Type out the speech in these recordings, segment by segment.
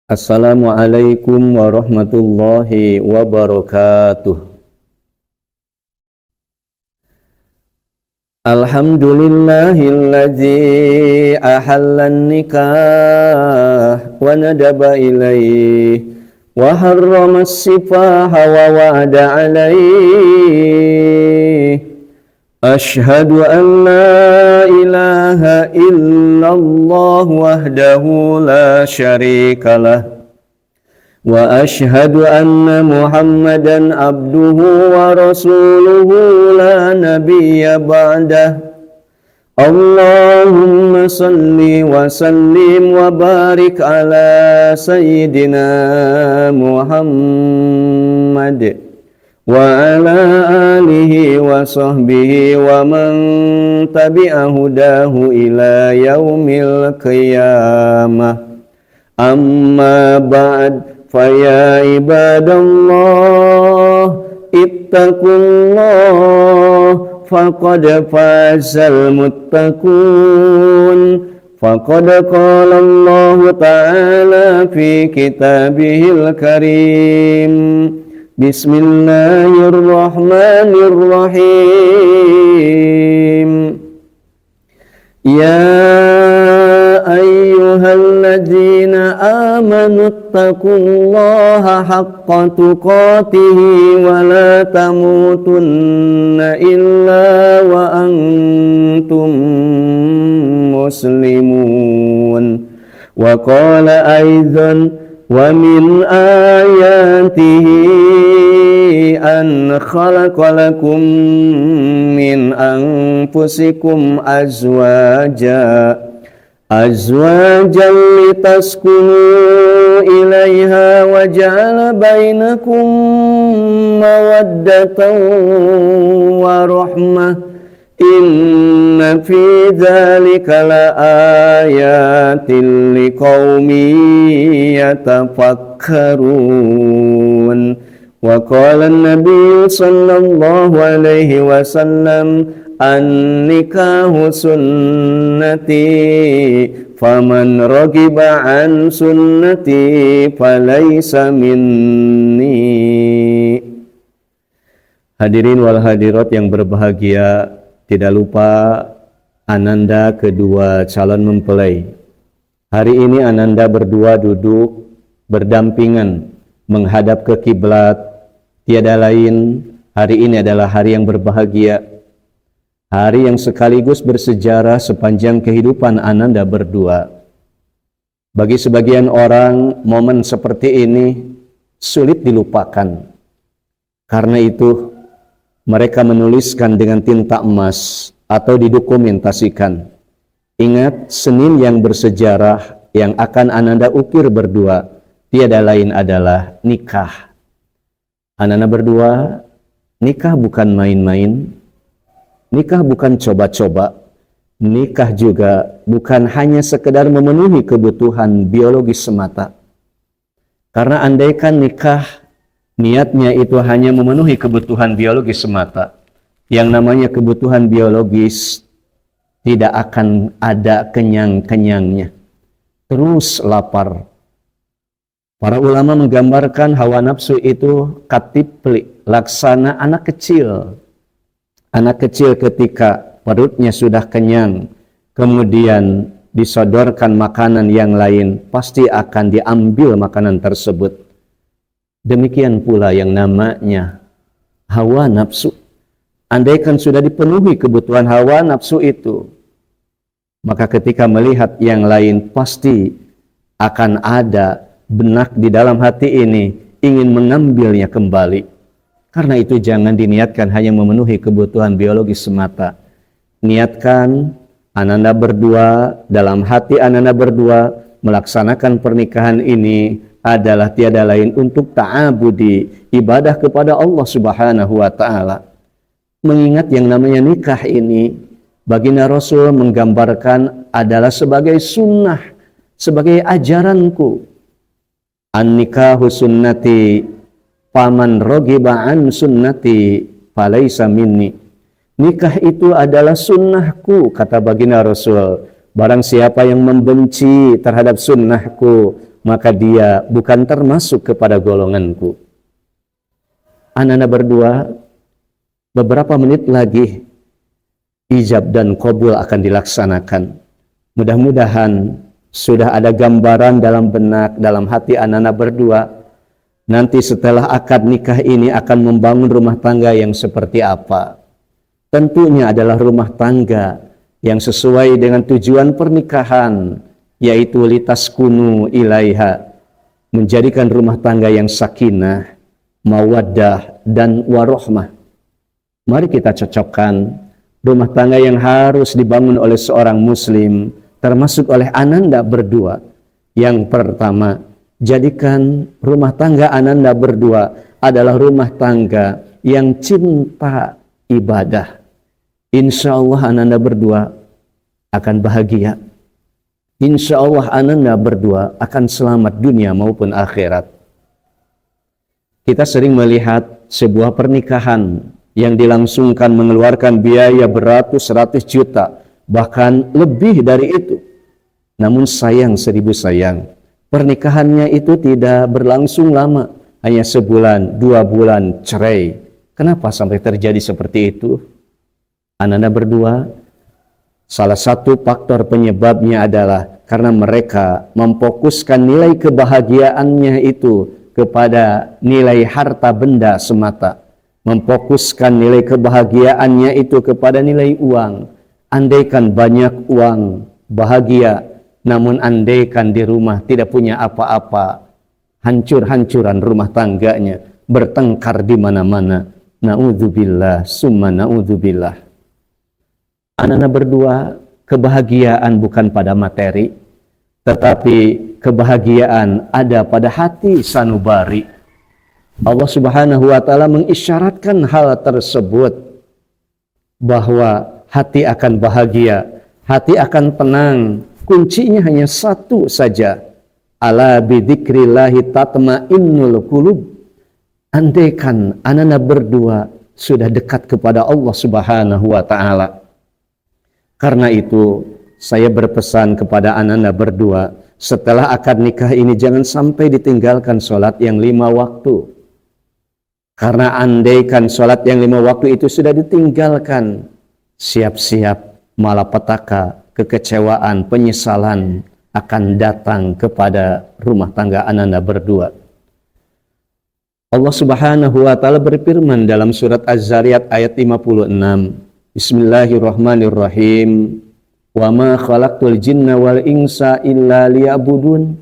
Assalamualaikum warahmatullahi wabarakatuh. Alhamdulillahilladzi ahallan nikah wa nadaba ilaih wa harrama as-sifaha wa wa'ada alaih. Ashhadu an la ilaha illallah wahdahu la syarika lah wa ashhadu anna Muhammadan abduhu wa rasuluhu la nabiyya ba'dah. Allahumma salli wa sallim wa barik ala sayyidina Muhammad wa ala alihi wa sahbihi wa man tabi'a hudahu ila yaumil qiyamah. Amma ba'd, fa ya ibadallah ittaqullah faqad fazal muttaqun. Faqad qala Allah ta'ala fi kitabihil karim. Bismillahirrahmanirrahim. Ya ayyuhalladzina amanu taqullaha haqqa tuqatihi wa la tamutunna illa wa antum muslimun. Wa qala aidan wa min ayatihi an khalaqa lakum min anfusikum azwajan litaskunu ilaiha wa ja'ala bainakum mawaddatan wa rahmah. Inna fi dzalika laayatin liqaumin yatafakkarun. Wa qala an-nabiy sallallahu alaihi wasallam an-nikahu sunnati faman ragiba an sunnati falaysa minni. Hadirin wal hadirat yang berbahagia, tidak lupa Ananda kedua calon mempelai. Hari ini Ananda berdua duduk berdampingan menghadap ke kiblat. Tiada lain, hari ini adalah hari yang berbahagia, hari yang sekaligus bersejarah sepanjang kehidupan Ananda berdua. Bagi sebagian orang, momen seperti ini sulit dilupakan. Karena itu, mereka menuliskan dengan tinta emas atau didokumentasikan. Ingat, Senin yang bersejarah yang akan Ananda ukir berdua tiada lain adalah nikah. Ananda berdua, nikah bukan main-main, nikah bukan coba-coba, nikah juga bukan hanya sekedar memenuhi kebutuhan biologis semata. Karena andaikan nikah niatnya itu hanya memenuhi kebutuhan biologis semata, yang namanya kebutuhan biologis tidak akan ada kenyang-kenyangnya, terus lapar. Para ulama menggambarkan hawa nafsu itu katipli, laksana anak kecil. Anak kecil ketika perutnya sudah kenyang, kemudian disodorkan makanan yang lain, pasti akan diambil makanan tersebut. Demikian pula yang namanya hawa nafsu. Andaikan sudah dipenuhi kebutuhan hawa nafsu itu, maka ketika melihat yang lain pasti akan ada benak di dalam hati ini ingin mengambilnya kembali. Karena itu jangan diniatkan hanya memenuhi kebutuhan biologis semata. Niatkan Ananda berdua, dalam hati Ananda berdua melaksanakan pernikahan ini adalah tiada lain untuk ta'abudi, ibadah kepada Allah Subhanahu wa ta'ala. Mengingat yang namanya nikah ini, baginda Rasul menggambarkan adalah sebagai sunnah, sebagai ajaranku. An-nikahu sunnati faman rogiba an sunnati falaysa minni. Nikah itu adalah sunnahku, kata baginda Rasul. Barang siapa yang membenci terhadap sunnahku, maka dia bukan termasuk kepada golonganku. Ananda berdua, beberapa menit lagi ijab dan qabul akan dilaksanakan. Mudah-mudahan sudah ada gambaran dalam benak, dalam hati ananda berdua, nanti setelah akad nikah ini akan membangun rumah tangga yang seperti apa. Tentunya adalah rumah tangga yang sesuai dengan tujuan pernikahan, yaitu litaskunu ilaiha, menjadikan rumah tangga yang sakinah, mawaddah, dan warohmah. Mari kita cocokkan rumah tangga yang harus dibangun oleh seorang muslim, termasuk oleh ananda berdua. Yang pertama, jadikan rumah tangga ananda berdua adalah rumah tangga yang cinta ibadah. Insya Allah ananda berdua akan bahagia. Insya Allah ananda berdua akan selamat dunia maupun akhirat. Kita sering melihat sebuah pernikahan yang dilangsungkan mengeluarkan biaya beratus-ratus juta, bahkan lebih dari itu. Namun sayang seribu sayang, pernikahannya itu tidak berlangsung lama, hanya sebulan, 2 bulan cerai. Kenapa sampai terjadi seperti itu? Ananda berdua, salah satu faktor penyebabnya adalah karena mereka memfokuskan nilai kebahagiaannya itu kepada nilai harta benda semata. Memfokuskan nilai kebahagiaannya itu kepada nilai uang. Andaikan banyak uang, bahagia. Namun andaikan di rumah tidak punya apa-apa, hancur-hancuran rumah tangganya, bertengkar di mana-mana. Na'udzubillah, summa na'udzubillah. Ananda berdua, kebahagiaan bukan pada materi, tetapi kebahagiaan ada pada hati sanubari. Allah Subhanahu wa Ta'ala mengisyaratkan hal tersebut, bahwa hati akan bahagia, hati akan tenang. Kuncinya hanya satu saja, ala bidzikrillahi tatmainnul qulub. Andaikan ananda berdua sudah dekat kepada Allah Subhanahu wa Ta'ala. Karena itu saya berpesan kepada ananda berdua, setelah akad nikah ini jangan sampai ditinggalkan sholat yang 5 waktu. Karena andaikan sholat yang 5 waktu itu sudah ditinggalkan, siap-siap malapetaka, kekecewaan, penyesalan akan datang kepada rumah tangga ananda berdua. Allah Subhanahu wa Ta'ala berfirman dalam surat Az-Zariyat ayat 56. Bismillahirrahmanirrahim. Wa ma khalaqtul jinna wal insa illa liya'budun.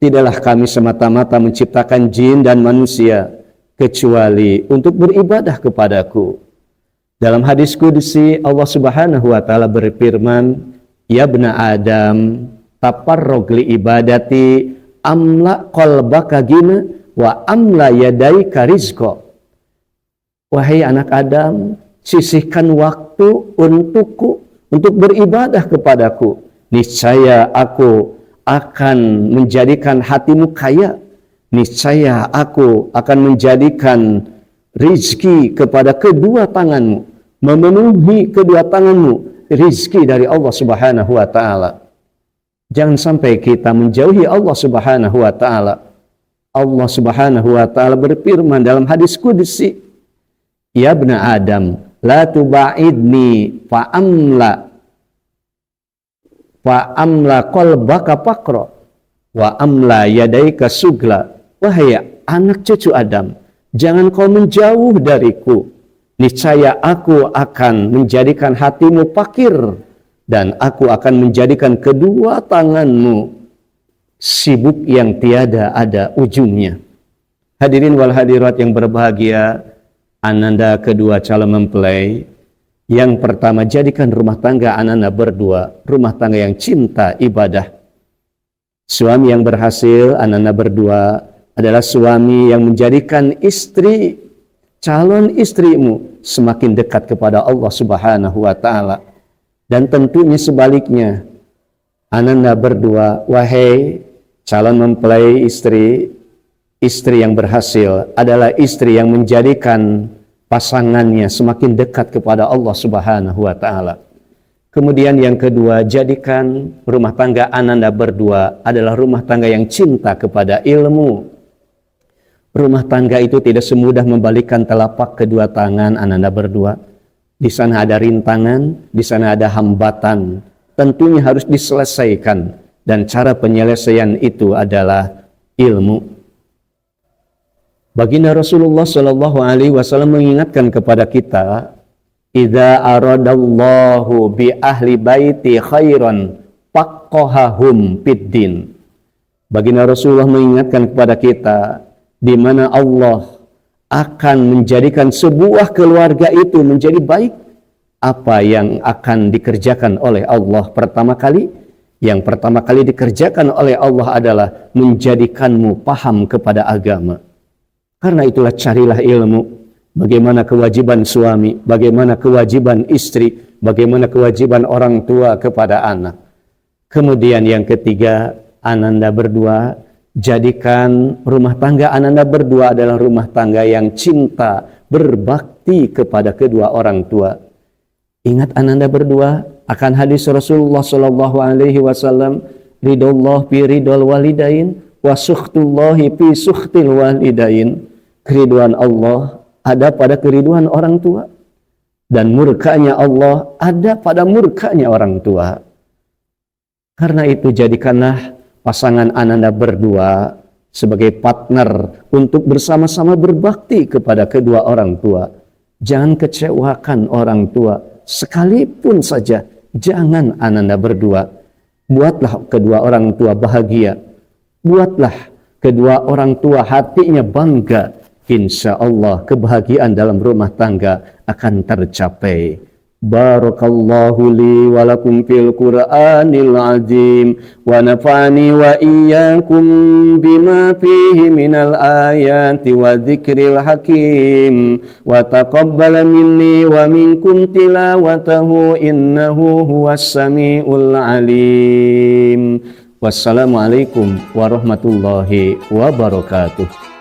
Tidaklah kami semata-mata menciptakan jin dan manusia kecuali untuk beribadah kepadaku. Dalam hadis qudsi Allah Subhanahu wa Ta'ala berfirman, ya bna Adam, taparrog li ibadati amla qalbaka gina wa amla yadaika rizqa. Wahai anak Adam, sisihkan waktu untukku, untuk beribadah kepadaku. Niscaya aku akan menjadikan hatimu kaya. Niscaya aku akan menjadikan rizki kepada kedua tanganmu, memenuhi kedua tanganmu rizki dari Allah Subhanahu wa Ta'ala. Jangan sampai kita menjauhi Allah Subhanahu wa Ta'ala. Allah Subhanahu wa Ta'ala berfirman dalam hadis qudsi, ya bna Adam, la tuba'idni fa'amla qalbaka faqra wa amla yadaika sugla. Wahai anak cucu Adam, jangan kau menjauh dariku. Niscaya aku akan menjadikan hatimu fakir, dan aku akan menjadikan kedua tanganmu sibuk yang tiada ada ujungnya. Hadirin wal hadirat yang berbahagia, ananda kedua calon mempelai, yang pertama, jadikan rumah tangga ananda berdua rumah tangga yang cinta ibadah. Suami yang berhasil ananda berdua adalah suami yang menjadikan istri, calon istrimu semakin dekat kepada Allah Subhanahu wa Ta'ala. Dan tentunya sebaliknya, ananda berdua, wahai calon mempelai istri, istri yang berhasil adalah istri yang menjadikan pasangannya semakin dekat kepada Allah Subhanahu wa Ta'ala. Kemudian yang kedua, jadikan rumah tangga Ananda berdua adalah rumah tangga yang cinta kepada ilmu. Rumah tangga itu tidak semudah membalikkan telapak kedua tangan Ananda berdua. Di sana ada rintangan, di sana ada hambatan. Tentunya harus diselesaikan, dan cara penyelesaian itu adalah ilmu. Baginda Rasulullah Shallallahu Alaihi Wasallam mengingatkan kepada kita, idza aradallahu bi ahli baiti khairan faqahahum fiddin. Baginda Rasulullah mengingatkan kepada kita, di mana Allah akan menjadikan sebuah keluarga itu menjadi baik, apa yang akan dikerjakan oleh Allah pertama kali? Yang pertama kali dikerjakan oleh Allah adalah menjadikanmu paham kepada agama. Karena itulah carilah ilmu. Bagaimana kewajiban suami, bagaimana kewajiban istri, bagaimana kewajiban orang tua kepada anak. Kemudian yang ketiga, Ananda berdua, jadikan rumah tangga Ananda berdua adalah rumah tangga yang cinta, berbakti kepada kedua orang tua. Ingat Ananda berdua akan hadis Rasulullah Shallallahu Alaihi Wasallam, ridullah fi ridul walidain, wa sukhtullahi fi sukhtil walidain. Keriduan Allah ada pada keriduan orang tua, dan murkanya Allah ada pada murkanya orang tua. Karena itu jadikanlah pasangan Ananda berdua sebagai partner untuk bersama-sama berbakti kepada kedua orang tua. Jangan kecewakan orang tua, sekalipun saja jangan Ananda berdua. Buatlah kedua orang tua bahagia, buatlah kedua orang tua hatinya bangga. Insya Allah kebahagiaan dalam rumah tangga akan tercapai. Barakallahu li wa lakum fil Qur'anil azim wa nafa'ani wa iyyakum bima fihi minal ayati wa dzikril hakim wa taqabbala minni wa minkum tilawatahu innahu huwas samiul alim. Wassalamualaikum warahmatullahi wabarakatuh.